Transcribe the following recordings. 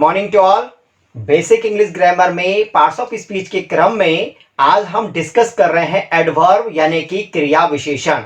Morning to all. Basic English grammar में parts of speech के क्रम में आज हम डिस्कस कर रहे हैं एडवर्ब यानी कि क्रिया विशेषण।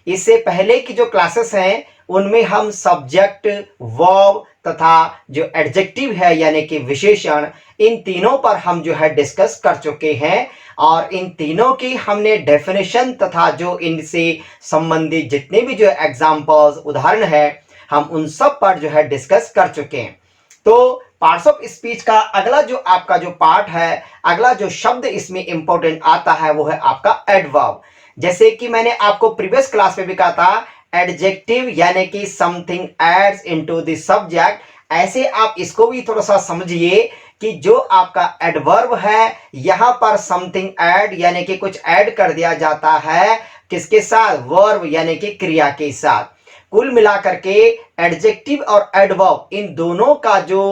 इससे पहले की जो क्लासेस हैं उनमें हम सब्जेक्ट, वर्ब तथा जो एडजेक्टिव है यानी कि विशेषण, इन तीनों पर हम जो है डिस्कस कर चुके हैं और इन तीनों की हमने डेफिनेशन तथा जो इनसे संबंधित जितने भी जो एग्जाम्पल्स उदाहरण है हम उन सब पर जो है डिस्कस कर चुके हैं। तो पार्ट्स ऑफ स्पीच का अगला जो आपका जो पार्ट है, अगला जो शब्द इसमें इंपॉर्टेंट आता है वो है आपका एडवर्ब। जैसे कि मैंने आपको प्रीवियस क्लास में भी कहा था, एडजेक्टिव यानी कि something adds into the subject. ऐसे आप इसको भी थोड़ा सा समझिए कि जो आपका एडवर्ब है यहां पर समथिंग ऐड यानी कि कुछ ऐड कर दिया जाता है किसके साथ, वर्ब यानी कि क्रिया के साथ। कुल मिलाकर के एडजेक्टिव और एडवर्ब इन दोनों का जो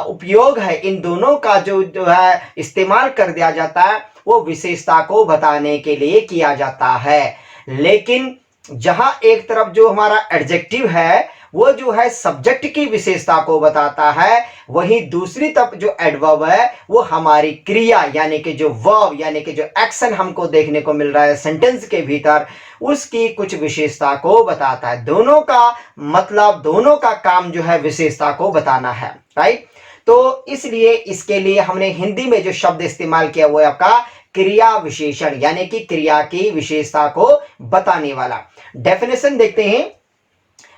उपयोग है, इन दोनों का जो है इस्तेमाल कर दिया जाता है वो विशेषता को बताने के लिए किया जाता है। लेकिन जहां एक तरफ जो हमारा एडजेक्टिव है वो जो है सब्जेक्ट की विशेषता को बताता है, वहीं दूसरी तरफ जो एडवर्ब है वो हमारी क्रिया यानी कि जो वर्ब यानी कि जो एक्शन हमको देखने को मिल रहा है सेंटेंस के भीतर, उसकी कुछ विशेषता को बताता है। दोनों का मतलब, दोनों का काम जो है विशेषता को बताना है, राइट। तो इसलिए इसके लिए हमने हिंदी में जो शब्द इस्तेमाल किया वो है आपका क्रिया विशेषण यानी कि क्रिया की विशेषता को बताने वाला। डेफिनेशन देखते हैं।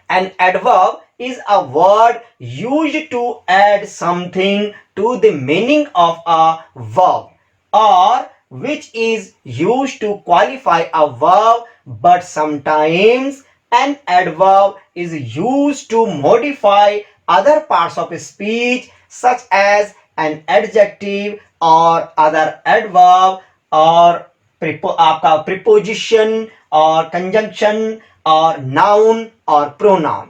An adverb is a word used to add something to the meaning of a verb or which is used to qualify a verb, but sometimes an adverb is used to modify other parts of speech such as an adjective or other adverb और आपका preposition और conjunction और noun और pronoun.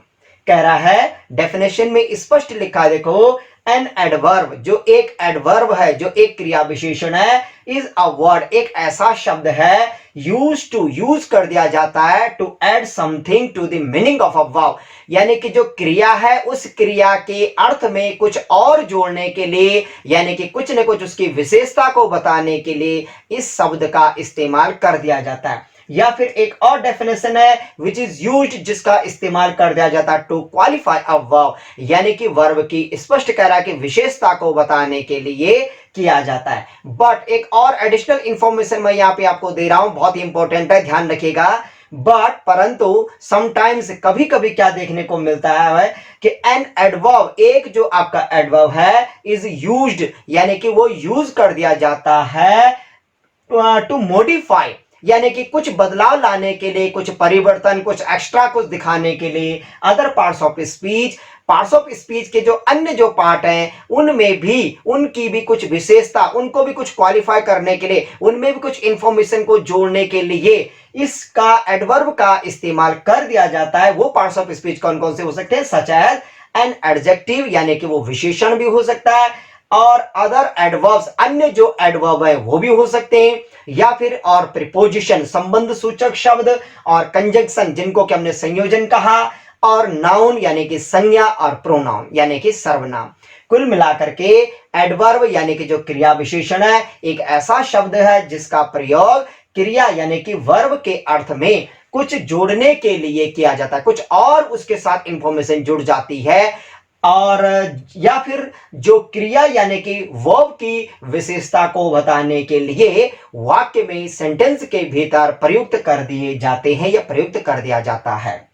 कह रहा है definition में स्पष्ट लिखा है, देखो, एन एडवर्ब जो एक एडवर्ब है, जो एक क्रिया विशेषण है, इज अ वर्ड एक ऐसा शब्द है यूज कर दिया जाता है to add something to the meaning of a verb, यानी कि जो क्रिया है उस क्रिया के अर्थ में कुछ और जोड़ने के लिए यानी कि कुछ न कुछ उसकी विशेषता को बताने के लिए इस शब्द का इस्तेमाल कर दिया जाता है। या फिर एक और डेफिनेशन है विच इज यूज्ड जिसका इस्तेमाल कर दिया जाता है टू क्वालिफाई अ वर्ब, यानी कि वर्ब की स्पष्ट कह रहा है कि विशेषता को बताने के लिए किया जाता है। बट एक और एडिशनल इंफॉर्मेशन मैं यहाँ पे आपको दे रहा हूं, बहुत ही इंपॉर्टेंट है, ध्यान रखिएगा। बट परंतु समटाइम्स कभी कभी क्या देखने को मिलता है कि एन एडवर्ब एक जो आपका एडवर्ब है इज यूज्ड यानी कि वो यूज कर दिया जाता है टू मॉडिफाई यानी कि कुछ बदलाव लाने के लिए, कुछ परिवर्तन, कुछ एक्स्ट्रा कुछ दिखाने के लिए other parts of speech, parts of speech के जो अन्य जो पार्ट हैं उनमें भी उनकी भी कुछ विशेषता, उनको भी कुछ क्वालिफाई करने के लिए, उनमें भी कुछ इंफॉर्मेशन को जोड़ने के लिए इसका एडवर्ब का इस्तेमाल कर दिया जाता है। वो पार्ट्स ऑफ स्पीच कौन कौन से हो सकते हैं, सच एज एन एडजेक्टिव यानी कि वो विशेषण भी हो सकता है, और अदर एडवर्ब्स अन्य जो एडवर्ब है वो भी हो सकते हैं, या फिर और प्रीपोजिशन संबंध सूचक शब्द, और कंजंक्शन जिनको कि हमने संयोजन कहा, और नाउन यानी कि संज्ञा, और प्रोनाउन यानी कि सर्वनाम। कुल मिलाकर के एडवर्ब यानी कि जो क्रिया विशेषण है एक ऐसा शब्द है जिसका प्रयोग क्रिया यानी कि वर्ब के अर्थ में कुछ जोड़ने के लिए किया जाता है, कुछ और उसके साथ इंफॉर्मेशन जुड़ जाती है, और या फिर जो क्रिया यानी कि वर्ब की विशेषता को बताने के लिए वाक्य में, सेंटेंस के भीतर प्रयुक्त कर दिए जाते हैं या प्रयुक्त कर दिया जाता है।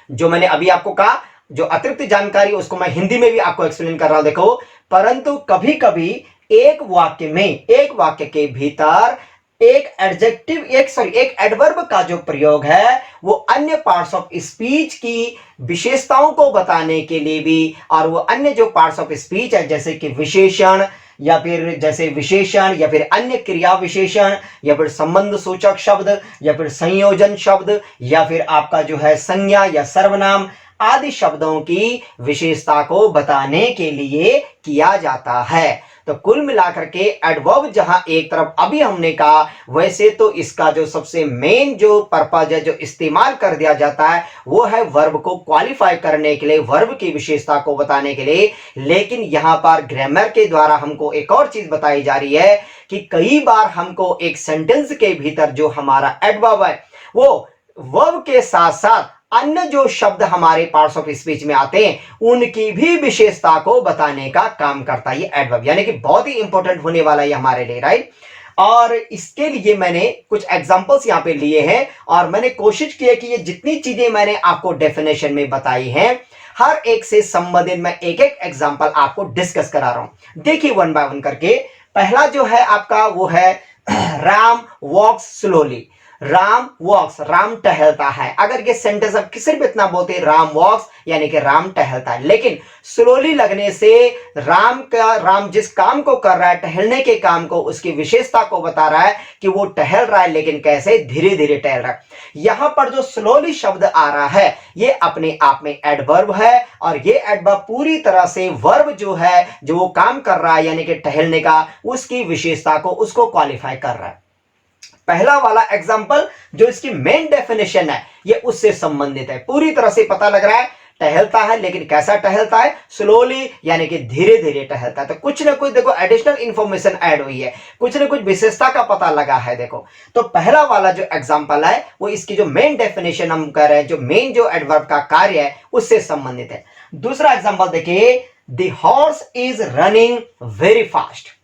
जो मैंने अभी आपको कहा, जो अतिरिक्त जानकारी उसको मैं हिंदी में भी आपको एक्सप्लेन कर रहा हूं, देखो। परंतु कभी कभी एक वाक्य में, एक वाक्य के भीतर एक एडजेक्टिव, एक एडवर्ब का जो प्रयोग है वो अन्य पार्ट्स ऑफ स्पीच की विशेषताओं को बताने के लिए भी, और वो अन्य जो पार्ट्स ऑफ स्पीच है जैसे कि विशेषण या फिर जैसे विशेषण या फिर अन्य क्रिया विशेषण या फिर संबंध सूचक शब्द या फिर संयोजन शब्द या फिर आपका जो है संज्ञा या सर्वनाम आदि शब्दों की विशेषता को बताने के लिए किया जाता है। तो कुल मिलाकर के एडवर्ब जहां एक तरफ अभी हमने कहा, वैसे तो इसका जो सबसे मेन जो पर्पज है, जो इस्तेमाल कर दिया जाता है, वो है वर्ब को क्वालिफाई करने के लिए, वर्ब की विशेषता को बताने के लिए। लेकिन यहां पर ग्रामर के द्वारा हमको एक और चीज बताई जा रही है कि कई बार हमको एक सेंटेंस के भीतर जो हमारा एडवर्ब है, वो वर्ब के साथ साथ अन्य जो शब्द हमारे पार्ट्स ऑफ स्पीच में आते हैं उनकी भी विशेषता को बताने का काम करता है ये एडवर्ब, यानी कि बहुत ही इंपॉर्टेंट होने वाला है हमारे लिए, राइट। और इसके लिए मैंने कुछ एग्जांपल्स यहां पे लिए हैं और मैंने कोशिश की है कि ये जितनी चीजें मैंने आपको डेफिनेशन में बताई हैं, हर एक से संबंधित मैं एक एक एग्जांपल आपको डिस्कस करा रहा हूं। देखिए वन बाय वन करके। पहला जो है आपका वो है राम वॉक्स स्लोली। राम वॉक्स, राम टहलता है। अगर ये सेंटेंस अब सिर्फ इतना बोलते हैं राम वॉक्स यानी कि राम टहलता है, लेकिन स्लोली लगने से राम जिस काम को कर रहा है, टहलने के काम को, उसकी विशेषता को बता रहा है कि वो टहल रहा है, लेकिन कैसे, धीरे धीरे टहल रहा है। यहां पर जो स्लोली शब्द आ रहा है ये अपने आप में एडवर्ब है और ये एडवर्ब पूरी तरह से वर्ब जो है, जो वो काम कर रहा है यानी कि टहलने का, उसकी विशेषता को, उसको क्वालिफाई कर रहा है। पहला वाला एग्जांपल जो इसकी मेन डेफिनेशन है ये उससे संबंधित है। पूरी तरह से पता लग रहा है टहलता है, लेकिन कैसा टहलता है, स्लोली यानी कि धीरे धीरे टहलता है। तो कुछ ना कुछ देखो एडिशनल इंफॉर्मेशन ऐड हुई है, कुछ ना कुछ विशेषता का पता लगा है। देखो तो पहला वाला जो एग्जांपल है वो इसकी जो मेन डेफिनेशन हम कर रहे हैं, जो मेन जो एडवर्ब का कार्य है उससे संबंधित है। दूसरा एग्जांपल देखिए, the horse is running very fast.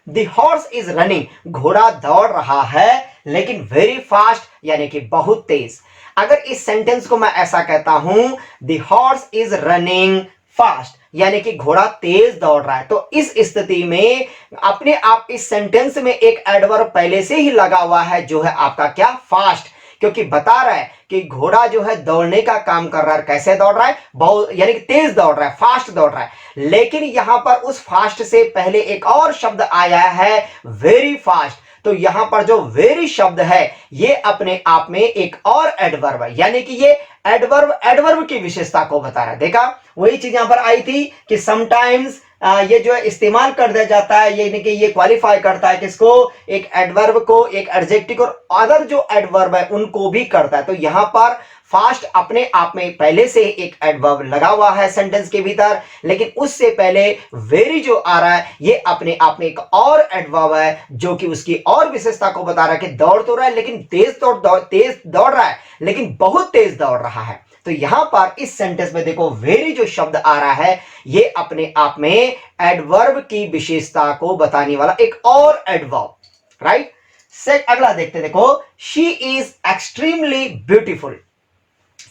The horse is running, घोड़ा दौड़ रहा है, लेकिन वेरी फास्ट यानी कि बहुत तेज। अगर इस सेंटेंस को मैं ऐसा कहता हूं, the horse is running fast यानी कि घोड़ा तेज दौड़ रहा है, तो इस स्थिति में अपने आप इस सेंटेंस में एक एडवर्ब पहले से ही लगा हुआ है जो है आपका क्या, फास्ट, क्योंकि बता रहा है कि घोड़ा जो है दौड़ने का काम कर रहा है। कैसे दौड़ रहा है, बहुत यानी कि तेज दौड़ रहा है, फास्ट दौड़ रहा है। लेकिन यहां पर उस फास्ट से पहले एक और शब्द आया है, वेरी फास्ट। तो यहां पर जो वेरी शब्द है ये अपने आप में एक और एडवर्ब है, यानी कि ये एडवर्ब की विशेषता को बता रहा है। देखा वही चीज यहां पर आई थी कि समटाइम्स ये जो है इस्तेमाल कर दिया जाता है, यानी कि ये क्वालिफाई करता है किसको, एक एडवर्ब को, एक एडजेक्टिव और अदर जो एडवर्ब है उनको भी करता है। तो यहां पर फास्ट अपने आप में पहले से एक एडवर्ब लगा हुआ है सेंटेंस के भीतर, लेकिन उससे पहले वेरी जो आ रहा है ये अपने आप में एक और एडवर्ब है जो कि उसकी और विशेषता को बता रहा है कि दौड़ तो रहा है लेकिन तेज दौड़ रहा है, लेकिन बहुत तेज दौड़ रहा है। तो यहां पर इस सेंटेंस में देखो वेरी जो शब्द आ रहा है ये अपने आप में एडवर्ब की विशेषता को बताने वाला एक और एडवर्ब, राइट। से अगला देखते देखो, शी इज एक्सट्रीमली ब्यूटीफुल।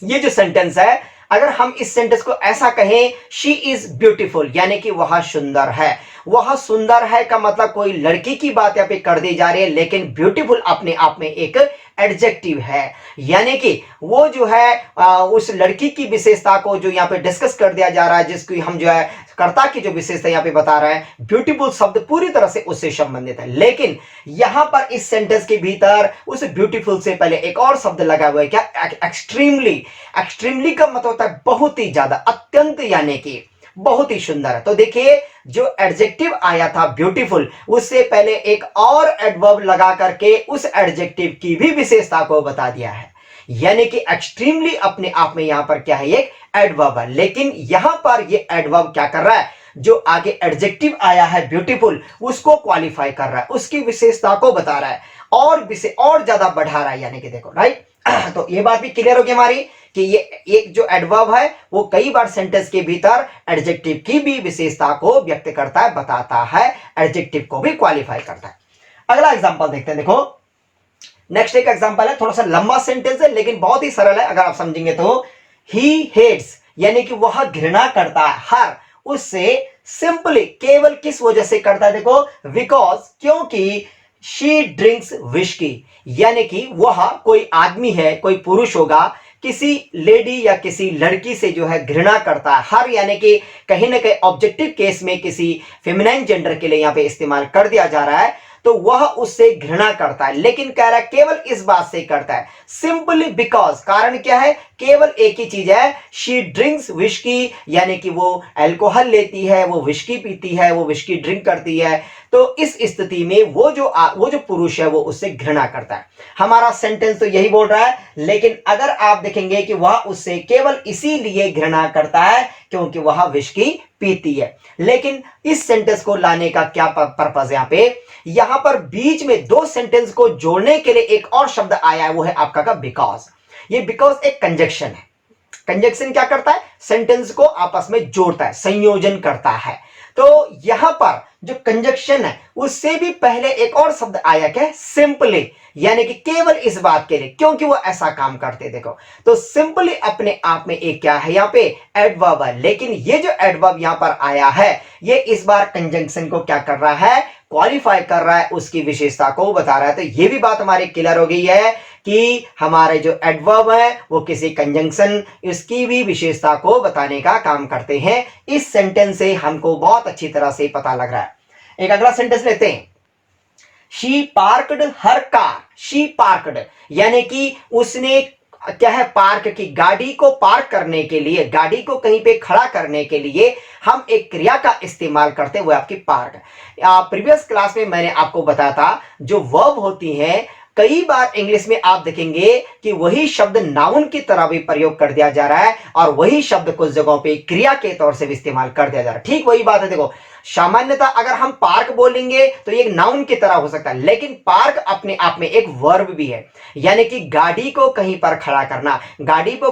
ये जो सेंटेंस है, अगर हम इस सेंटेंस को ऐसा कहें, शी इज ब्यूटीफुल यानी कि वह सुंदर है। वह सुंदर है का मतलब कोई लड़की की बात यहाँ पे कर दी जा रही है, लेकिन ब्यूटीफुल अपने आप में एक एडजेक्टिव है, यानी कि वो जो है उस लड़की की विशेषता को जो यहाँ पे डिस्कस कर दिया जा रहा है, जिसकी हम जो है कर्ता की जो विशेषता यहाँ पे बता रहे हैं, ब्यूटीफुल शब्द पूरी तरह से उससे संबंधित है। लेकिन यहां पर इस सेंटेंस के भीतर उस ब्यूटीफुल से पहले एक और शब्द लगा हुआ है, क्या, एक्सट्रीमली। एक्सट्रीमली का मतलब होता है बहुत ही ज्यादा, अत्यंत, यानी कि बहुत ही सुंदर है। तो देखिए जो एडजेक्टिव आया था ब्यूटीफुल, उससे पहले एक और एडवर्ब लगा करके उस एडजेक्टिव की भी विशेषता को बता दिया है, यानी कि एक्सट्रीमली अपने आप में यहां पर क्या है, एक एडवर्ब है। लेकिन यहां पर ये एडवर्ब क्या कर रहा है, जो आगे एडजेक्टिव आया है ब्यूटीफुल उसको क्वालिफाई कर रहा है, उसकी विशेषता को बता रहा है और ज्यादा बढ़ा रहा है, यानी कि देखो, राइट। तो ये बात भी क्लियर होगी हमारी कि ये एक जो एडवर्ब है वो कई बार सेंटेंस के भीतर एडजेक्टिव की भी विशेषता को व्यक्त करता है, बताता है, एडजेक्टिव को भी क्वालिफाई करता है। अगला एग्जांपल देखते हैं। देखो नेक्स्ट एक एग्जांपल है, थोड़ा सा लंबा सेंटेंस है लेकिन बहुत ही सरल है, अगर आप समझेंगे तो। ही हेट्स यानी कि वह घृणा करता है, हर, उससे, सिंपली, केवल किस वजह से करता है, देखो, बिकॉज, क्योंकि, शी ड्रिंक्स विस्की यानी कि वह कोई आदमी है, कोई पुरुष होगा, किसी लेडी या किसी लड़की से जो है घृणा करता है। हर यानी कि कहीं ना कहीं ऑब्जेक्टिव केस में किसी फेमिनाइन जेंडर के लिए यहां पे इस्तेमाल कर दिया जा रहा है। तो वह उससे घृणा करता है, लेकिन कह रहा है केवल इस बात से करता है, सिंपली बिकॉज, कारण क्या है, केवल एक ही चीज है, शी ड्रिंक्स विस्की, यानी कि वो अल्कोहल लेती है, वो विस्की पीती है, वो विस्की ड्रिंक करती है। तो इस स्थिति में वो जो पुरुष है वो उससे घृणा करता है। हमारा सेंटेंस तो यही बोल रहा है, लेकिन अगर आप देखेंगे कि वह उससे केवल इसीलिए घृणा करता है क्योंकि वह विस्की पीती है। लेकिन इस सेंटेंस को लाने का क्या पर्पस है यहां पर बीच में दो सेंटेंस को जोड़ने के लिए एक और शब्द आया है, वो है आपका का बिकॉज। ये बिकॉज एक कंजक्शन है। कंजक्शन क्या करता है, सेंटेंस को आपस में जोड़ता है, संयोजन करता है। तो यहां पर जो कंजक्शन है उससे भी पहले एक और शब्द आया, क्या, सिंपली, यानी कि केवल इस बात के लिए, क्योंकि वो ऐसा काम करते। देखो, तो सिंपली अपने आप में एक क्या है यहां पे, एडवर्ब है। लेकिन ये जो एडवर्ब यहां पर आया है, ये इस बार कंजंक्शन को क्या कर रहा है, क्वालिफाई कर रहा है, उसकी विशेषता को बता रहा है। तो ये भी बात हमारी क्लियर हो गई है कि हमारे जो एडवर्ब है वो किसी कंजंक्शन, इसकी भी विशेषता को बताने का काम करते हैं। इस सेंटेंस से हमको बहुत अच्छी तरह से पता लग रहा है। एक अगला सेंटेंस लेते हैं, she parked her car. She parked यानी कि उसने क्या है, पार्क की, गाड़ी को पार्क करने के लिए, गाड़ी को कहीं पे खड़ा करने के लिए हम एक क्रिया का इस्तेमाल करते हैं, वो आपकी पार्क। प्रीवियस क्लास में मैंने आपको बताया था जो वर्ब होती हैं, कई बार इंग्लिश में आप देखेंगे कि वही शब्द नाउन की तरह भी प्रयोग कर दिया जा रहा है और वही शब्द कुछ जगहों पे क्रिया के तौर से भी इस्तेमाल कर दिया जा रहा है। ठीक वही बात है। देखो, सामान्यतः अगर हम पार्क बोलेंगे तो ये एक नाउन की तरह हो सकता है, लेकिन पार्क अपने आप में एक वर्ब भी है, यानी कि गाड़ी को कहीं पर खड़ा करना, गाड़ी को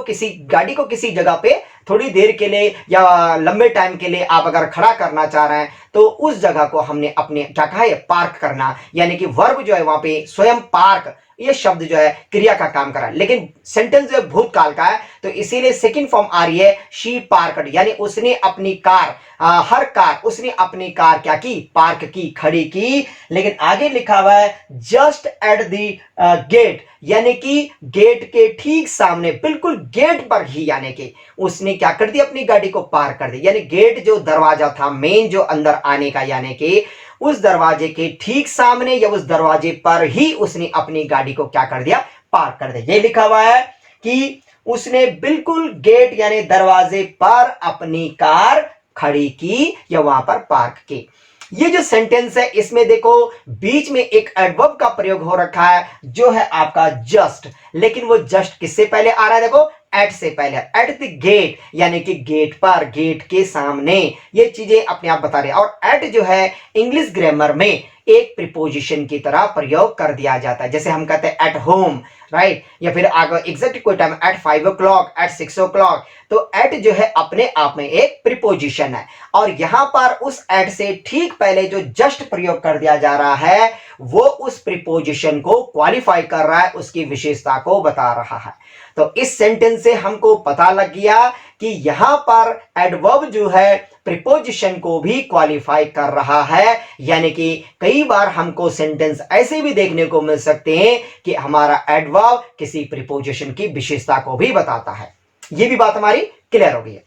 किसी जगह पे थोड़ी देर के लिए या लंबे टाइम के लिए आप अगर खड़ा करना चाह रहे हैं तो उस जगह को हमने अपने क्या कहा है, पार्क करना, यानी कि वर्ब जो है वहां पे स्वयं पार्क, ये शब्द जो है क्रिया का काम कर रहा है। लेकिन सेंटेंस जो है भूतकाल का है, तो इसीलिए सेकंड फॉर्म आ रही है शी पार्कड, यानी उसने अपनी कार, हर कार, उसने अपनी कार क्या की, पार्क की, खड़ी की। लेकिन आगे लिखा हुआ है जस्ट एट द गेट, यानी कि गेट के ठीक सामने, बिल्कुल गेट पर ही, यानी कि उसने क्या कर दिया, अपनी गाड़ी को पार्क कर दी। यानी गेट जो दरवाजा था मेन जो अंदर आने का, यानी कि उस दरवाजे के ठीक सामने या उस दरवाजे पर ही उसने अपनी गाड़ी को क्या कर दिया, पार्क कर दिया। ये लिखा हुआ है कि उसने बिल्कुल गेट यानी दरवाजे पर अपनी कार खड़ी की या वहां पर पार्क की। ये जो सेंटेंस है इसमें देखो बीच में एक एडवर्ब का प्रयोग हो रखा है जो है आपका जस्ट, लेकिन वो जस्ट किससे पहले आ रहा है, देखो एट से पहले, एट द गेट, यानी कि गेट पर, गेट के सामने, ये चीजें अपने आप बता रहे हैं। और एट जो है इंग्लिश ग्रामर में एक प्रीपोजिशन की तरह प्रयोग कर दिया जाता है, जैसे हम कहते हैं एट होम, राइट, या फिर आगे एग्जैक्ट कोई time, eight 5 o'clock, eight 6 o'clock। तो एट जो है अपने आप में एक प्रीपोजिशन है, और यहां पर उस एट से ठीक पहले जो जस्ट प्रयोग कर दिया जा रहा है वो उस प्रीपोजिशन को क्वालिफाई कर रहा है, उसकी विशेषता को बता रहा है। तो इस सेंटेंस से हमको पता लग गया कि यहां पर एडवर्ब जो है प्रीपोजिशन को भी क्वालिफाई कर रहा है, यानी कि कई बार हमको सेंटेंस ऐसे भी देखने को मिल सकते हैं कि हमारा एडवर्ब किसी प्रीपोजिशन की विशेषता को भी बताता है। यह भी बात हमारी क्लियर हो गई है।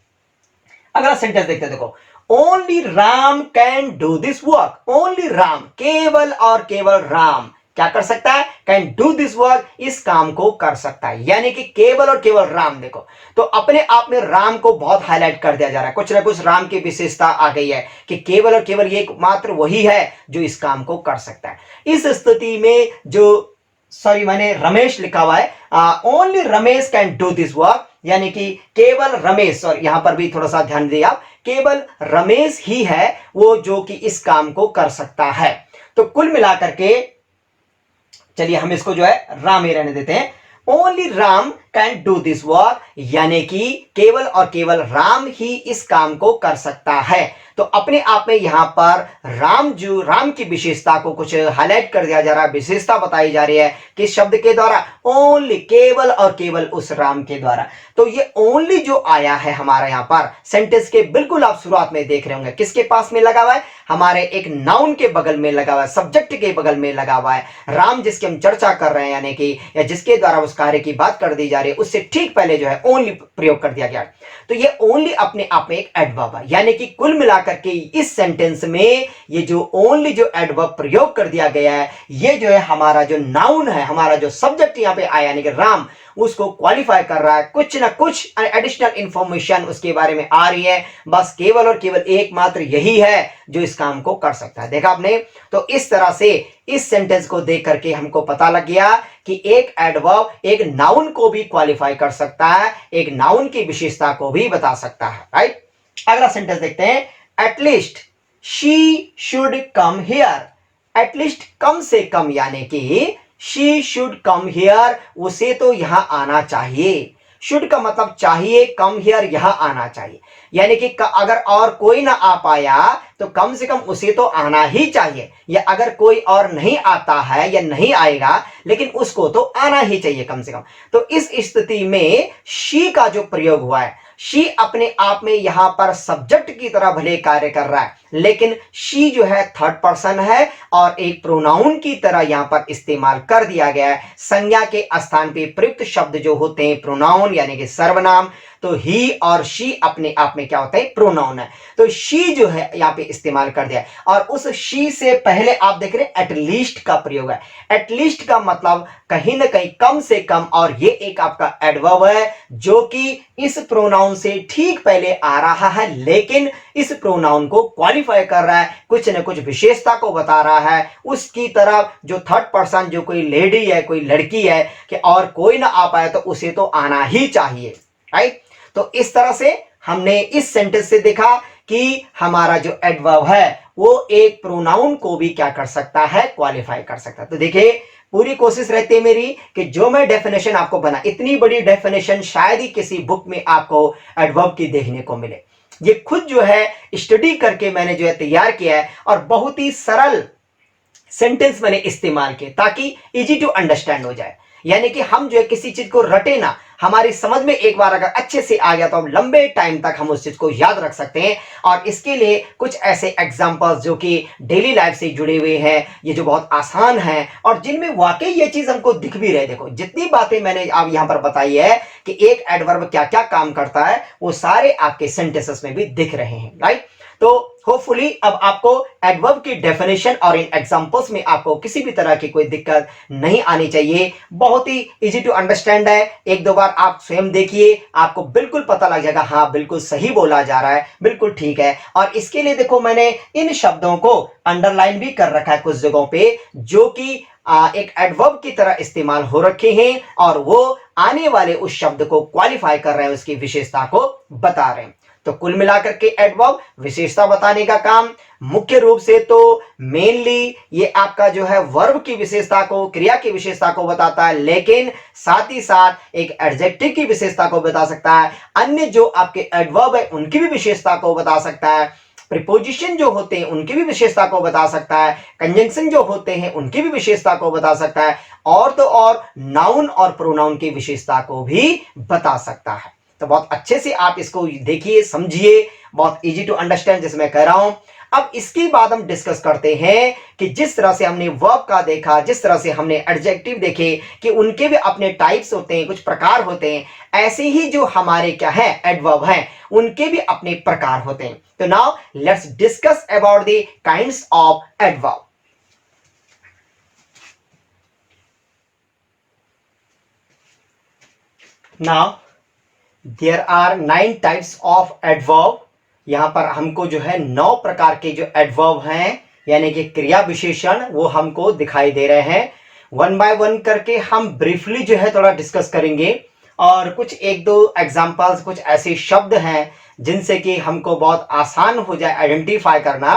अगला सेंटेंस देखते हैं, देखो, only Ram can do this work. Only Ram, केवल और केवल राम क्या कर सकता है, कैन डू दिस वर्क, इस काम को कर सकता है, यानी कि केवल और केवल राम। देखो, तो अपने आप में राम को बहुत हाईलाइट कर दिया जा रहा है, कुछ ना कुछ राम की विशेषता आ गई है कि केवल और केवल ये मात्र वही है जो इस काम को कर सकता है। इस स्थिति में जो मैंने रमेश लिखा हुआ है, only Ramesh can do this work, यानी कि केवल रमेश, और यहां पर भी थोड़ा सा ध्यान दिए आप, केवल रमेश ही है वो जो कि इस काम को कर सकता है। तो कुल मिलाकर के चलिए हम इसको जो है राम ही रहने देते हैं। Only Ram can do this work, यानी कि केवल और केवल राम ही इस काम को कर सकता है। तो अपने आप में यहां पर राम की विशेषता को कुछ हाईलाइट कर दिया जा रहा है, विशेषता बताई जा रही है किस शब्द के द्वारा, ओनली, केवल और केवल उस राम के द्वारा। तो ये ओनली जो आया है हमारा यहां पर सेंटेंस के बिल्कुल आप शुरुआत में देख रहे होंगे, किसके पास में लगा हुआ है, हमारे एक नाउन के बगल में लगा हुआ है, सब्जेक्ट के बगल में लगा हुआ है। राम जिसकी हम चर्चा कर रहे हैं, यानी कि या जिसके द्वारा उस कार्य की बात कर दी जा रही रही है उससे ठीक पहले जो है ओनली प्रयोग कर दिया गया है। तो ये ओनली अपने आप में एक एडवर्ब है, यानी कि कुल मिलाकर के इस सेंटेंस में ये जो ओनली जो एडवर्ब प्रयोग कर दिया गया है, ये जो है हमारा जो नाउन है, हमारा जो सब्जेक्ट यहां पे आया यानी कि राम, उसको क्वालिफाई कर रहा है। कुछ ना कुछ एडिशनल इंफॉर्मेशन उसके बारे में आ रही है, बस केवल और केवल एकमात्र यही है जो इस काम को कर सकता है। देखा आपने? तो इस तरह से इस सेंटेंस को देख करके हमको पता लग गया कि एक एडवर्ब एक नाउन को भी क्वालिफाई कर सकता है, एक नाउन की विशेषता को भी बता सकता है। राइट, अगला सेंटेंस देखते हैं, at least she should come here. At least कम से कम, यानी कि शी शुड कम हियर, उसे तो यहां आना चाहिए। शुड का मतलब चाहिए, कम हियर यहां आना चाहिए, यानी कि अगर और कोई ना आ पाया तो कम से कम उसे तो आना ही चाहिए, या अगर कोई और नहीं आता है या नहीं आएगा लेकिन उसको तो आना ही चाहिए कम से कम। तो इस स्थिति में शी का जो प्रयोग हुआ है, शी अपने आप में यहां पर सब्जेक्ट की तरह भले कार्य कर रहा है, लेकिन शी जो है थर्ड पर्सन है और एक प्रोनाउन की तरह यहां पर इस्तेमाल कर दिया गया है। संज्ञा के स्थान पे प्रयुक्त शब्द जो होते हैं प्रोनाउन यानी कि सर्वनाम, तो ही और शी अपने आप में क्या होता है? प्रोनाउन है। तो शी जो है यहां पे इस्तेमाल कर दिया है, और उस शी से पहले आप देख रहे हैं एटलीस्ट का प्रयोग है। एटलीस्ट का मतलब कहीं ना कहीं कम से कम, और ये एक आपका एडवर्ब है जो कि इस प्रोनाउन से ठीक पहले आ रहा है, लेकिन इस प्रोनाउन को क्वालिफाई कर रहा है, कुछ न कुछ विशेषता को बता रहा है उसकी तरफ। जो थर्ड पर्सन, जो कोई लेडी है, कोई लड़की है, कि और कोई ना आ पाए तो उसे तो आना ही चाहिए। राइट, तो इस तरह से हमने इस सेंटेंस से देखा कि हमारा जो एडवर्ब है वो एक प्रोनाउन को भी क्या कर सकता है? क्वालिफाई कर सकता है। तो देखिए, पूरी कोशिश रहती है मेरी कि जो मैं डेफिनेशन आपको बना, इतनी बड़ी डेफिनेशन शायद ही किसी बुक में आपको एडवर्ब की देखने को मिले। ये खुद जो है स्टडी करके मैंने जो है तैयार किया है, और बहुत ही सरल सेंटेंस मैंने इस्तेमाल किए ताकि इजी टू अंडरस्टैंड हो जाए। यानी कि हम जो है किसी चीज को रटे ना, हमारी समझ में एक बार अगर अच्छे से आ गया तो हम लंबे टाइम तक हम उस चीज को याद रख सकते हैं। और इसके लिए कुछ ऐसे एग्जांपल्स जो कि डेली लाइफ से जुड़े हुए हैं, ये जो बहुत आसान हैं और जिनमें वाकई ये चीज हमको दिख भी रहे। देखो, जितनी बातें मैंने आप यहां पर बताई है कि एक एडवर्ब क्या क्या काम करता है, वो सारे आपके सेंटेंसेस में भी दिख रहे हैं। राइट, तो होपफुली अब आपको एडवर्ब की डेफिनेशन और इन एग्जांपल्स में आपको किसी भी तरह की कोई दिक्कत नहीं आनी चाहिए। बहुत ही इजी टू अंडरस्टैंड है। एक दो बार आप स्वयं देखिए, आपको बिल्कुल पता लग जाएगा, हाँ बिल्कुल सही बोला जा रहा है, बिल्कुल ठीक है। और इसके लिए देखो, मैंने इन शब्दों को अंडरलाइन भी कर रखा है कुछ जगहों पे, जो कि एक एडवर्ब की तरह इस्तेमाल हो रखे हैं, और वो आने वाले उस शब्द को क्वालिफाई कर रहे हैं, उसकी विशेषता को बता रहे हैं। तो कुल मिलाकर के एडवर्ब विशेषता बताने का काम मुख्य रूप से तो मेनली ये आपका जो है वर्ब की विशेषता को, क्रिया की विशेषता को बताता है, लेकिन साथ ही साथ एक एडजेक्टिव की विशेषता को बता सकता है। अन्य जो आपके एडवर्ब है उनकी भी विशेषता को बता सकता है। प्रीपोजिशन जो होते हैं उनकी भी विशेषता को बता सकता है। कंजंक्शन जो होते हैं उनकी भी विशेषता को बता सकता है। और तो और नाउन और प्रोनाउन की विशेषता को भी बता सकता है। तो बहुत अच्छे से आप इसको देखिए, समझिए, बहुत इजी टू अंडरस्टैंड जैसे मैं कह रहा हूं। अब इसके बाद हम डिस्कस करते हैं कि जिस तरह से हमने वर्ब का देखा, जिस तरह से हमने एडजेक्टिव देखे कि उनके भी अपने टाइप्स होते हैं, कुछ प्रकार होते हैं, ऐसे ही जो हमारे क्या है एडवर्ब हैं उनके भी अपने प्रकार होते हैं। तो now let's discuss about the kinds of adverb. Now there are 9 types of adverb. यहां पर हमको जो है 9 प्रकार के जो एडवर्ब हैं यानी कि क्रिया विशेषण वो हमको दिखाई दे रहे हैं। वन बाय वन करके हम ब्रीफली जो है थोड़ा डिस्कस करेंगे, और कुछ एक दो एग्जांपल्स, कुछ ऐसे शब्द हैं जिनसे कि हमको बहुत आसान हो जाए आइडेंटिफाई करना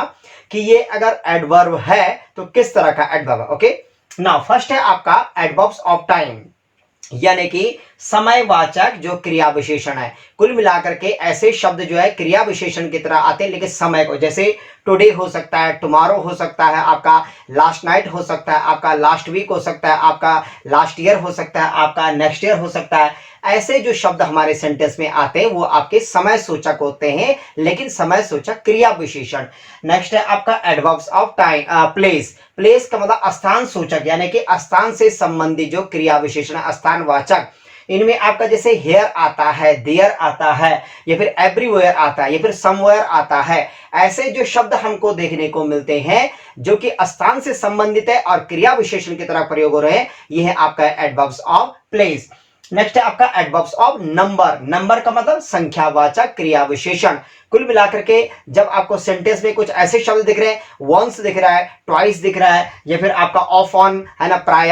कि ये अगर एडवर्ब है तो किस तरह का एडवर्ब है। ओके, नाउ फर्स्ट है आपका एडवर्ब्स ऑफ टाइम, यानी कि समयवाचक जो क्रिया विशेषण है। कुल मिलाकर के ऐसे शब्द जो है क्रिया विशेषण की तरह आते हैं, लेकिन समय को, जैसे टुडे हो सकता है, टुमारो हो सकता है, आपका लास्ट नाइट हो सकता है, आपका लास्ट वीक हो सकता है, आपका लास्ट ईयर हो सकता है, आपका नेक्स्ट ईयर हो सकता है। ऐसे जो शब्द हमारे सेंटेंस में आते हैं वो आपके समय सूचक होते हैं, लेकिन समय सूचक क्रिया विशेषण। नेक्स्ट है आपका adverbs of time, place. Place का मतलब स्थान सूचक, यानी कि स्थान से संबंधित जो क्रिया विशेषण, स्थानवाचक। इनमें आपका जैसे हेयर आता है, देयर आता है, या फिर एवरीवेयर आता है, या फिर समवेयर आता है। ऐसे जो शब्द हमको देखने को मिलते हैं जो कि स्थान से संबंधित है और क्रिया विशेषण की तरह प्रयोग हो रहे हैं, यह है आपका एडवर्ब्स ऑफ प्लेस। नेक्स्ट है आपका एडवर्ब्स ऑफ नंबर। नंबर का मतलब संख्यावाचक क्रिया विशेषण। कुल मिलाकर के जब आपको सेंटेंस में कुछ ऐसे शब्द दिख रहे हैं, वंस दिख रहा है, ट्वाइस दिख रहा है, या फिर आपका ऑफन है ना, प्राय,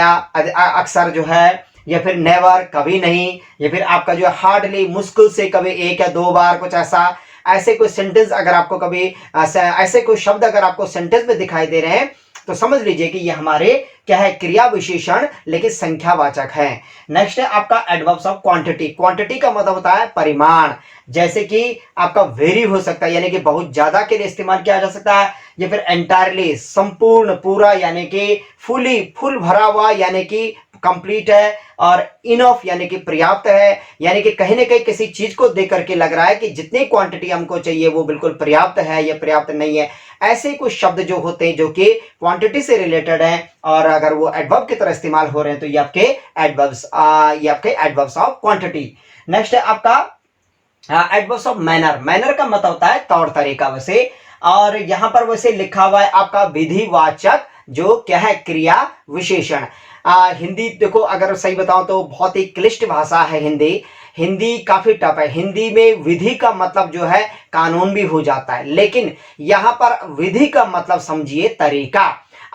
अक्सर जो है, या फिर नेवर कभी नहीं, या फिर आपका जो हार्डली मुश्किल से कभी एक या दो बार, कुछ ऐसा, ऐसे कोई सेंटेंस अगर आपको कभी ऐसे कोई शब्द अगर आपको सेंटेंस में दिखाई दे रहे हैं तो समझ लीजिए कि ये हमारे क्या है, क्रिया विशेषण लेकिन संख्यावाचक है। नेक्स्ट है आपका एडवर्ब्स ऑफ क्वांटिटी। क्वांटिटी का मतलब होता है परिमाण। जैसे कि आपका वेरी हो सकता है, यानी कि बहुत ज्यादा के लिए इस्तेमाल किया जा सकता है, या फिर एंटायरली संपूर्ण, पूरा, यानी कि फुली, फुल भरा हुआ, यानी कि कंप्लीट है, और इनफ यानी कि पर्याप्त है, यानी कि कहीं ना कहीं किसी चीज को देख करके लग रहा है कि जितनी क्वांटिटी हमको चाहिए वो बिल्कुल पर्याप्त है या पर्याप्त नहीं है। ऐसे कुछ शब्द जो होते हैं जो कि क्वांटिटी से रिलेटेड हैं और अगर वो एडवर्ब की तरह इस्तेमाल हो रहे हैं तो ये आपके एडवर्ब्स ऑफ क्वांटिटी। नेक्स्ट है आपका एडवर्ब्स ऑफ मैनर। मैनर का मतलब होता है तौर तरीका वैसे, और यहां पर वैसे लिखा हुआ है आपका विधिवाचक जो क्या है, क्रिया विशेषण। हिंदी देखो अगर सही बताऊं तो बहुत ही क्लिष्ट भाषा है हिंदी। हिंदी काफी टफ है। हिंदी में विधि का मतलब जो है कानून भी हो जाता है, लेकिन यहां पर विधि का मतलब समझिए तरीका।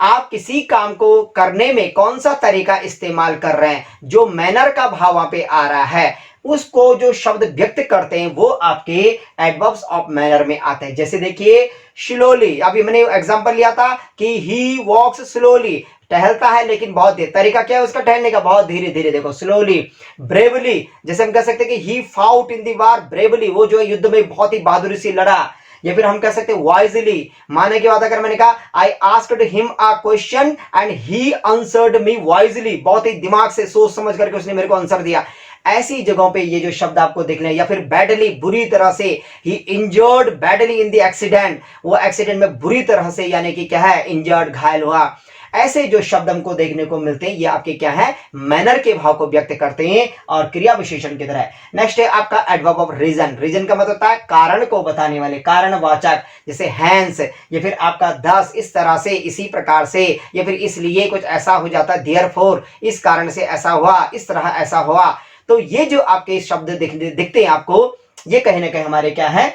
आप किसी काम को करने में कौन सा तरीका इस्तेमाल कर रहे हैं, जो मैनर का भाव वहां पे आ रहा है, उसको जो शब्द व्यक्त करते हैं वो आपके एडवर्ब्स ऑफ मैनर में आते हैं। जैसे देखिए स्लोली, अभी मैंने एग्जांपल लिया था कि ही वॉक्स स्लोली, टहलता है लेकिन बहुत देर। तरीका क्या है उसका टहलने का, बहुत धीरे धीरे, देखो स्लोली। ब्रेवली, जैसे हम कह सकते हैं कि ही फाउट इन दी वार ब्रेवली, वो जो है युद्ध में बहुत ही बहादुरी से लड़ा। या फिर हम कह सकते हैं वाइजली, माने की बात अगर मैंने कहा I asked him a question and he answered me wisely, बहुत ही दिमाग से सोच समझ करके उसने मेरे को आंसर दिया। ऐसी जगहों पे ये जो शब्द आपको दिख रहे हैं। या फिर बैडली, बुरी तरह से, he injured badly in the accident, वो एक्सीडेंट में बुरी तरह से यानी कि क्या है, इंजर्ड, घायल हुआ। ऐसे जो शब्द हमको देखने को मिलते हैं ये आपके क्या है, मैनर के भाव को व्यक्त करते हैं और क्रिया विशेषण की तरह। नेक्स्ट है आपका एडवर्ब ऑफ रीजन। रीजन का मतलब होता है कारण को बताने वाले, कारणवाचक, जैसे हैंस, या फिर आपका दस, इस तरह से, इसी प्रकार से, या फिर इसलिए कुछ ऐसा हो जाता है, देयरफॉर, इस कारण से ऐसा हुआ, इस तरह ऐसा हुआ। तो ये जो आपके शब्द दिखते हैं आपको, ये कहीं ना कहीं हमारे क्या है,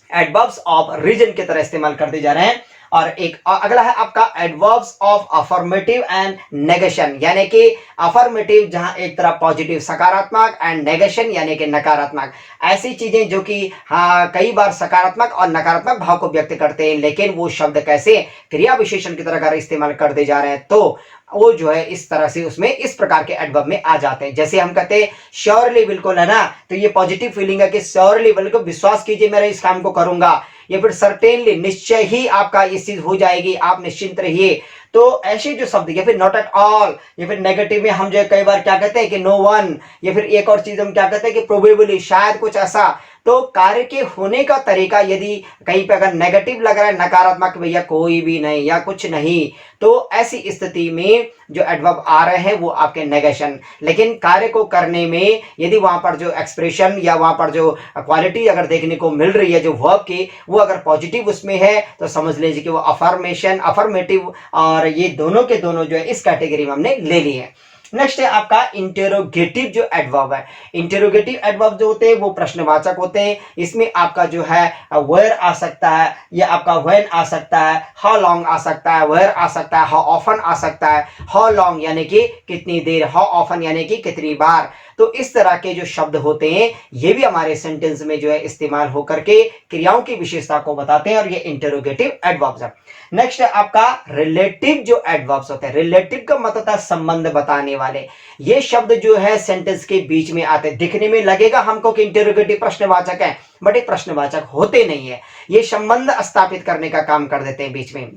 एडवर्ब्स ऑफ रीजन की तरह इस्तेमाल करते जा रहे हैं। और एक अगला है आपका adverbs of affirmative and negation, यानी कि अफर्मेटिव जहां एक तरफ पॉजिटिव सकारात्मक, एंड नेगेशन यानी कि नकारात्मक। ऐसी चीजें जो कि हाँ कई बार सकारात्मक और नकारात्मक भाव को व्यक्त करते हैं, लेकिन वो शब्द कैसे क्रिया विशेषण की तरह अगर इस्तेमाल करते जा रहे हैं तो वो जो है इस तरह से उसमें इस प्रकार के एडवर्ब में आ जाते हैं। जैसे हम कहते हैं श्योरली, बिल्कुल, है ना, तो ये पॉजिटिव फीलिंग है कि श्योरली, बिल्कुल विश्वास कीजिए मैं इस काम को करूंगा। या फिर सर्टेनली, निश्चय ही आपका इस चीज हो जाएगी, आप निश्चिंत रहिए। तो ऐसे जो शब्द, या फिर नॉट एट ऑल, या फिर नेगेटिव में हम जो कई बार क्या कहते हैं कि नो वन, या फिर एक और चीज हम क्या कहते हैं कि प्रोबेबली, शायद, कुछ ऐसा। तो कार्य के होने का तरीका यदि कहीं पे अगर नेगेटिव लग रहा है, नकारात्मक, भैया कोई भी नहीं या कुछ नहीं, तो ऐसी स्थिति में जो एडवर्ब आ रहे हैं वो आपके नेगेशन। लेकिन कार्य को करने में यदि वहां पर जो एक्सप्रेशन या वहां पर जो क्वालिटी अगर देखने को मिल रही है जो वर्ब की, वो अगर पॉजिटिव उसमें है तो समझ लीजिए कि वो अफर्मेशन, अफर्मेटिव, और ये दोनों के दोनों जो है इस कैटेगरी में हमने ले लिए हैं। नेक्स्ट है आपका इंटेरोगेटिव जो एडवर्ब है। इंटेरोगेटिव एडवर्ब जो होते हैं वो प्रश्नवाचक होते हैं। इसमें आपका जो है वेयर आ सकता है, या आपका व्हेन आ सकता है, हाउ लॉन्ग आ सकता है, वेयर आ सकता है, हाउ ऑफन आ सकता है, हाउ लॉन्ग यानी कि कितनी देर, हाउ ऑफन यानी कि कितनी बार। तो इस तरह के जो शब्द होते हैं ये भी हमारे सेंटेंस में जो है इस्तेमाल होकर के क्रियाओं की विशेषता को बताते हैं, और ये इंटेरोगेटिव एडवर्ब्स है। नेक्स्ट है आपका रिलेटिव जो एडवर्ब्स होते हैं। रिलेटिव का मतलब है संबंध बताने वाले। ये शब्द जो है सेंटेंस के बीच में आते हैं। दिखने में लगेगा हमको कि इंटेरोगेटिव प्रश्नवाचक है, बट ये प्रश्नवाचक होते नहीं है, ये संबंध स्थापित करने का काम कर देते हैं बीच में।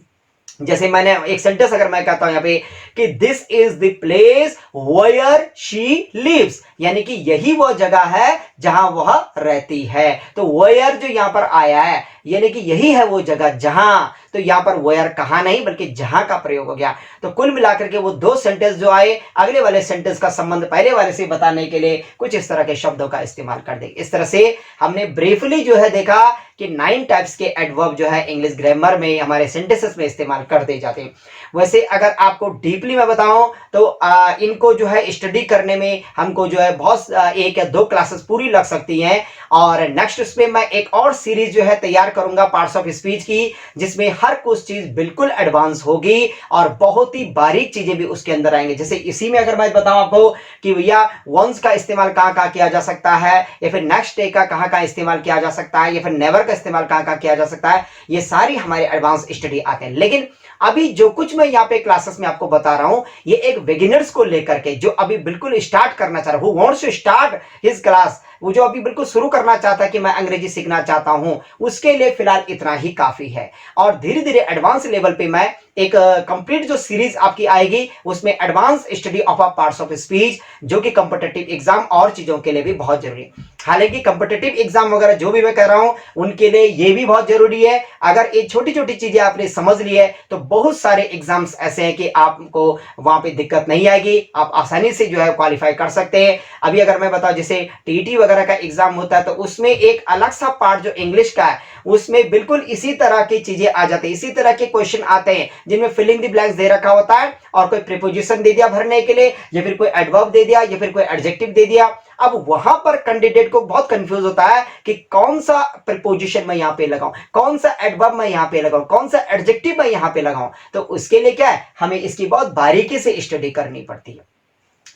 जैसे मैंने एक सेंटेंस अगर मैं कहता हूं यहां पे कि this is the place where she lives, यानी कि यही वो जगह है जहां वह रहती है। तो वेयर जो यहां पर आया है यानी कि यही है वो जगह जहां, तो यहाँ पर वेयर कहा नहीं बल्कि जहां का प्रयोग हो गया। तो कुल मिलाकर के वो दो सेंटेंस जो आए, अगले वाले सेंटेंस का संबंध पहले वाले से बताने के लिए कुछ इस तरह के शब्दों का इस्तेमाल कर देंगे। इस तरह से हमने ब्रीफली जो है देखा कि 9 टाइप्स के एडवर्ब जो है इंग्लिश ग्रामर में हमारे सेंटेंसेस में इस्तेमाल कर दिए जाते हैं। वैसे अगर आपको डीपली मैं बताऊं तो इनको जो है स्टडी करने में हमको जो है बहुत 1 या 2 क्लासेस पूरी लग सकती हैं। और नेक्स्ट उसमें मैं एक और सीरीज जो है तैयार करूंगा पार्ट्स ऑफ स्पीच की, जिसमें हर कुछ चीज बिल्कुल एडवांस होगी और बहुत ही बारीक चीजें भी उसके अंदर आएंगे। जैसे इसी में अगर मैं बताऊं आपको कि भैया वंस का इस्तेमाल कहां कहां किया जा सकता है, या फिर नेक्स्ट डे का कहां कहां इस्तेमाल किया जा सकता है, या फिर नेवर का इस्तेमाल कहां कहां किया जा सकता है, ये सारी हमारे एडवांस स्टडी आते हैं। लेकिन अभी जो कुछ मैं यहाँ पे क्लासेस में आपको बता रहा हूं, ये एक बिगिनर्स को लेकर के, जो अभी बिल्कुल स्टार्ट करना चाह रहा है, who wants to start his class, वो जो अभी बिल्कुल शुरू करना चाहता है कि मैं अंग्रेजी सीखना चाहता हूं, उसके लिए फिलहाल इतना ही काफी है। और धीरे धीरे एडवांस लेवल पे मैं एक कंप्लीट जो सीरीज आपकी आएगी, उसमें advance study of a parts of speech, जो कि कॉम्पिटिटिव एग्जाम और चीजों के लिए भी बहुत जरूरी है। हालांकि कॉम्पिटिटिव एग्जाम वगैरह जो भी मैं कह रहा हूं, उनके लिए ये भी बहुत जरूरी है। अगर ये छोटी छोटी चीजें आपने समझ ली है, तो बहुत सारे एग्जाम्स ऐसे हैं कि आपको वहां पे दिक्कत नहीं आएगी, आप आसानी से जो है क्वालिफाई कर सकते हैं। अभी अगर मैं बताऊं, जैसे टीटी वगैरह का एग्जाम होता है, तो उसमें एक अलग सा पार्ट जो इंग्लिश का है, उसमें बिल्कुल इसी तरह की चीजें आ जाती है, इसी तरह के क्वेश्चन आते हैं, जिनमें फिलिंग द ब्लैंक्स दे रखा होता है और कोई प्रीपोजिशन दे दिया भरने के लिए, या फिर कोई एडवर्ब दे दिया, या फिर कोई एडजेक्टिव दे दिया। अब वहां पर कैंडिडेट को बहुत कंफ्यूज होता है कि कौन सा प्रीपोजिशन मैं यहां पे लगाऊं, कौन सा एडवर्ब मैं यहां पे लगाऊं, कौन सा एडजेक्टिव मैं यहां पे लगाऊं। तो उसके लिए क्या है, हमें इसकी बहुत बारीकी से स्टडी करनी पड़ती है,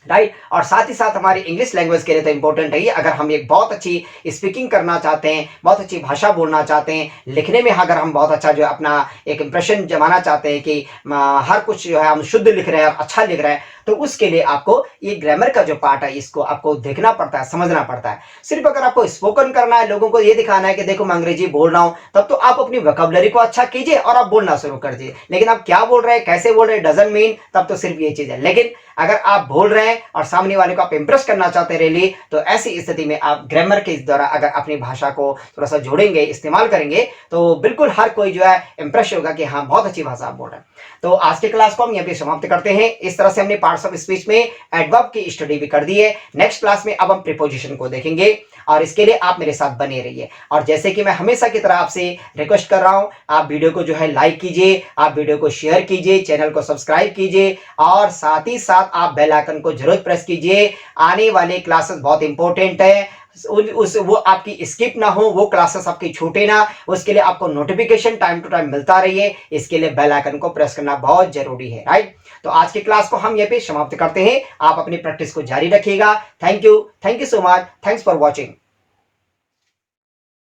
राइट। और साथ ही साथ हमारी इंग्लिश लैंग्वेज के लिए तो इंपॉर्टेंट है ही। अगर हम एक बहुत अच्छी स्पीकिंग करना चाहते हैं, बहुत अच्छी भाषा बोलना चाहते हैं, लिखने में अगर हम बहुत अच्छा जो है अपना एक इंप्रेशन जमाना चाहते हैं कि हर कुछ जो है हम शुद्ध लिख रहे हैं और अच्छा लिख रहे हैं, तो उसके लिए आपको ये ग्रामर का जो पार्ट है, इसको आपको देखना पड़ता है, समझना पड़ता है। सिर्फ अगर आपको स्पोकन करना है, लोगों को ये दिखाना है कि देखो मैं अंग्रेजी बोल रहा हूं, तब तो आप अपनी वोकैबुलरी को अच्छा कीजिए और आप बोलना शुरू कर दीजिए। लेकिन आप क्या बोल रहे हैं, कैसे बोल रहे हैं, डजंट मीन, तब तो सिर्फ ये चीज है। लेकिन अगर आप बोल रहे हैं और सामने वाले को आप इंप्रेस करना चाहते हैं रियली, तो ऐसी स्थिति में आप ग्रामर के द्वारा अगर अपनी भाषा को थोड़ा सा जोड़ेंगे, इस्तेमाल करेंगे, तो बिल्कुल हर कोई जो है इंप्रेस होगा कि हाँ बहुत अच्छी भाषा आप बोल रहे हैं। तो आज के क्लास को हम यहाँ पे समाप्त करते हैं। इस तरह से हमने पार्ट्स ऑफ स्पीच में एडवर्ब की स्टडी भी कर दी है। नेक्स्ट क्लास में अब हम प्रीपोजिशन को देखेंगे, और इसके लिए आप मेरे साथ बने रहिए। और जैसे कि मैं हमेशा की तरह आपसे रिक्वेस्ट कर रहा हूं, आप वीडियो को जो है लाइक कीजिए, आप वीडियो को शेयर कीजिए, चैनल को सब्सक्राइब कीजिए, और साथ ही साथ आप बेल आइकन को जरूर प्रेस कीजिए। आने वाले क्लासेस बहुत इंपॉर्टेंट है, वो आपकी स्किप ना हो, वो क्लासेस आपकी छूटे ना, उसके लिए आपको नोटिफिकेशन टाइम टू टाइम मिलता रहिए। इसके लिए बेल आइकन को प्रेस करना बहुत जरूरी है, राइट। तो आज की क्लास को हम यहाँ पे समाप्त करते हैं। आप अपनी प्रैक्टिस को जारी रखिएगा। Thank you so much, thanks for watching.